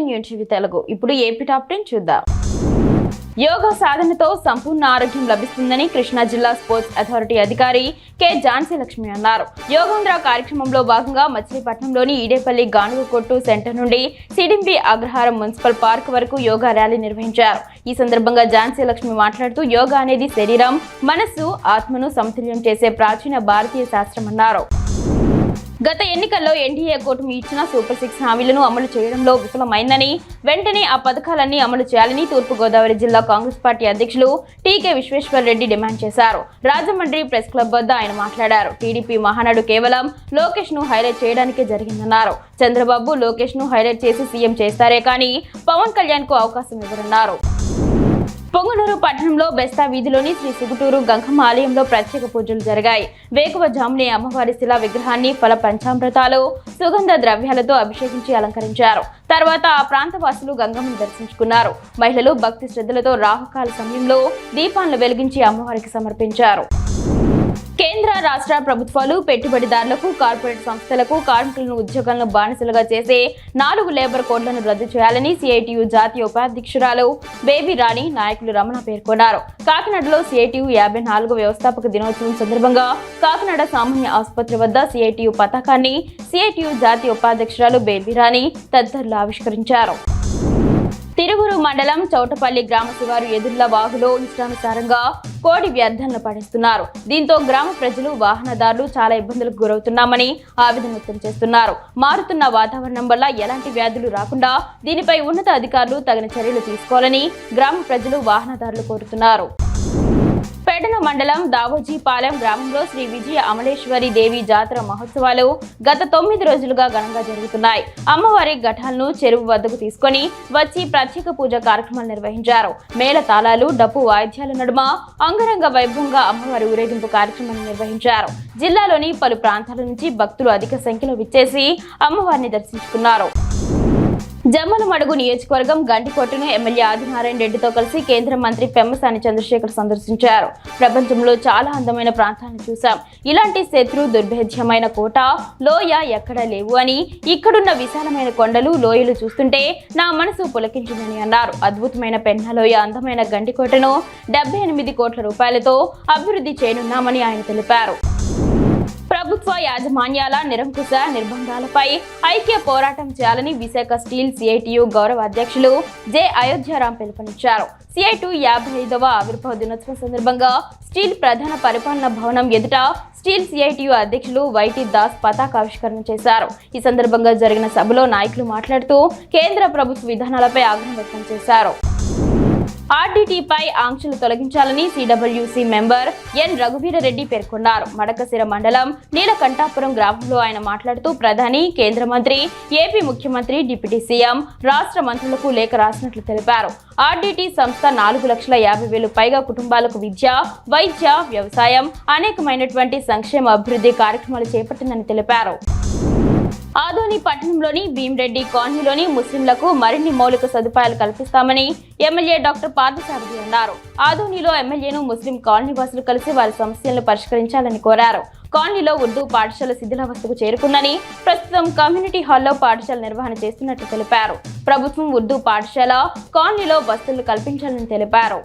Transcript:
News Telugu. ఇప్పుడు AP top 10 చూద్దాం. యోగా సాధనతో సంపూర్ణ ఆరోగ్యం లభిస్తుందని కృష్ణా జిల్లా స్పోర్ట్స్ అథారిటీ అధికారి కె ఝాన్సీ లక్ష్మి అన్నారు. యోగాంధ్ర కార్యక్రమంలో భాగంగా మచిలీపట్నంలోని ఈడేపల్లి గానుగకొట్టు సెంటర్ నుండి సిడింబి అగ్రహారం మున్సిపల్ పార్క్ వరకు యోగా ర్యాలీ నిర్వహించారు. ఈ సందర్భంగా ఝాన్సీ లక్ష్మి మాట్లాడుతూ యోగా అనేది శరీరం, మనస్సు, ఆత్మను సమతుల్యం చేసే ప్రాచీన భారతీయ శాస్త్రమన్నారు. గత ఎన్నికల్లో ఎన్డీఏ కూటమి ఇచ్చిన సూపర్ 6 హామీలను అమలు చేయడంలో విఫలమైందని, వెంటనే ఆ పథకాలన్నీ అమలు చేయాలని తూర్పుగోదావరి జిల్లా కాంగ్రెస్ పార్టీ అధ్యక్షులు టీకే విశ్వేశ్వర్ రెడ్డి డిమాండ్ చేశారు. రాజమండ్రి ప్రెస్ క్లబ్ వద్ద ఆయన మాట్లాడారు. టీడీపీ మహానాడు కేవలం లోకేష్ ను హైలైట్ చేయడానికే జరిగిందన్నారు. చంద్రబాబు లోకేష్ ను హైలైట్ చేసి సీఎం చేస్తారే కానీ పవన్ కళ్యాణ్ కు అవకాశం ఇవ్వరన్నారు. పొంగనూరు పట్టణంలో బెస్తా వీధిలోని శ్రీ సిగుటూరు గంగమ్మ ఆలయంలో ప్రత్యేక పూజలు జరిగాయి. వేకువజామునే అమ్మవారి శిలా విగ్రహాన్ని ఫల పంచామృతాలు, సుగంధ ద్రవ్యాలతో అభిషేకించి అలంకరించారు. తర్వాత ఆ ప్రాంత వాసులు గంగమ్మను దర్శించుకున్నారు. మహిళలు భక్తి శ్రద్ధలతో రాహుకాల సమయంలో దీపాలను వెలిగించి అమ్మవారికి సమర్పించారు. కేంద్ర రాష్ట్ర ప్రభుత్వాలు పెట్టుబడిదారులకు, కార్పొరేట్ సంస్థలకు కార్మికులను ఉద్యోగాలను బానిసలుగా చేసే 4 లేబర్ కోడ్లను రద్దు చేయాలని సిఐటియు జాతీయ ఉపాధ్యక్షురాలు బేబీ రాణి, నాయకులు రమణ పేర్కొన్నారు. కాకినాడలో సిఐటియు 54వ వ్యవస్థాపక దినోత్సవం సందర్భంగా కాకినాడ సామాన్య ఆసుపత్రి వద్ద సిఐటియు పతాకాన్ని సిఐటియు జాతీయ ఉపాధ్యక్షురాలు బేబీ రాణి తదితరులు ఆవిష్కరించారు. తిరువురు మండలం చౌటపల్లి గ్రామ శివారు ఎదుర్ల వాగులో ఇష్టానుసారంగా కోడి వ్యర్థాలను పడేస్తున్నారు. దీంతో గ్రామ ప్రజలు, వాహనదారులు చాలా ఇబ్బందులకు గురవుతున్నామని ఆవేదన వ్యక్తం చేస్తున్నారు. మారుతున్న వాతావరణం వల్ల ఎలాంటి వ్యాధులు రాకుండా దీనిపై ఉన్నత అధికారులు తగిన చర్యలు తీసుకోవాలని గ్రామ ప్రజలు, వాహనదారులు కోరుతున్నారు. పెడన మండలం దావోజీపాలెం గ్రామంలో శ్రీ విజయ అమలేశ్వరి దేవి జాతర మహోత్సవాలు గత 9 రోజులుగా ఘనంగా జరుగుతున్నాయి. అమ్మవారి ఘటాలను చెరువు వద్దకు తీసుకొని వచ్చి ప్రత్యేక పూజ కార్యక్రమాలు నిర్వహించారు. మేళ తాళాలు, డప్పు వాయిద్యాల నడుమ అంగరంగ వైభవంగా అమ్మవారి ఊరేగింపు కార్యక్రమాన్ని నిర్వహించారు. జిల్లాలోని పలు ప్రాంతాల నుంచి భక్తులు అధిక సంఖ్యలో విచ్చేసి అమ్మవారిని దర్శించుకున్నారు. జమ్మలమడుగు నియోజకవర్గం గండికోటను ఎమ్మెల్యే ఆదినారాయణ రెడ్డితో కలిసి కేంద్ర మంత్రి పెమ్మసాని చంద్రశేఖర్ సందర్శించారు. ప్రపంచంలో చాలా అందమైన ప్రాంతాలను చూశాం. ఇలాంటి శత్రు దుర్భేద్యమైన కోట, లోయ ఎక్కడా లేవు అని, ఇక్కడున్న విశాలమైన కొండలు, లోయలు చూస్తుంటే నా మనసు పులకించిందని అన్నారు. అద్భుతమైన పెన్నాలోయ అందమైన గండికోటను 78 కోట్ల రూపాయలతో అభివృద్ధి చేయనున్నామని ఆయన తెలిపారు. ప్రభుత్వ యాజమాన్యాల నిరంకుశ నిర్బంధాలపై ఐక్య పోరాటం చేయాలని విశాఖ స్టీల్ సిఐటియు గౌరవ అధ్యక్షులు జె అయోధ్యారాం పిలుపునిచ్చారు. సిఐటియు 55వ ఆవిర్భావ దినోత్సవం సందర్భంగా స్టీల్ ప్రధాన పరిపాలనా భవనం ఎదుట స్టీల్ సిఐటియు అధ్యక్షులు వైటి దాస్ పతాకావిష్కరణ చేశారు. ఈ సందర్భంగా జరిగిన సభలో నాయకులు మాట్లాడుతూ కేంద్ర ప్రభుత్వ విధానాలపై ఆగ్రహం వ్యక్తం చేశారు. ఆర్డీటీపై ఆంక్షలు తొలగించాలని సిడబ్ల్యూసీ మెంబర్ ఎన్ రఘువీరరెడ్డి పేర్కొన్నారు. మడకశిర మండలం నీలకంఠాపురం గ్రామంలో ఆయన మాట్లాడుతూ ప్రధాని, కేంద్ర మంత్రి, ఏపీ ముఖ్యమంత్రి, డిప్యూటీ సీఎం, రాష్ట్ర మంత్రులకు లేఖ రాసినట్లు తెలిపారు. ఆర్డీటీ సంస్థ 4,50,000 పైగా కుటుంబాలకు విద్య, వైద్య, వ్యవసాయం, అనేకమైనటువంటి సంక్షేమ అభివృద్ధి కార్యక్రమాలు చేపట్టిందని తెలిపారు. ఆదోని పట్టణంలోని భీమిరెడ్డి కాలనీలోని ముస్లింలకు మరిన్ని మౌలిక సదుపాయాలు కల్పిస్తామని ఎమ్మెల్యే డాక్టర్ పార్థసారథి అన్నారు. ఆదోనిలో ఎమ్మెల్యేను ముస్లిం కాలనీ వాసులు కలిసి వారి సమస్యలను పరిష్కరించాలని కోరారు. కాలనీలో ఉర్దూ పాఠశాల శిథిలావస్థకు చేరుకుందని, ప్రస్తుతం కమ్యూనిటీ హాల్లో పాఠశాల నిర్వహణ చేస్తున్నట్లు తెలిపారు. ప్రభుత్వం ఉర్దూ పాఠశాల కాలనీలో వసతులు కల్పించాలని తెలిపారు.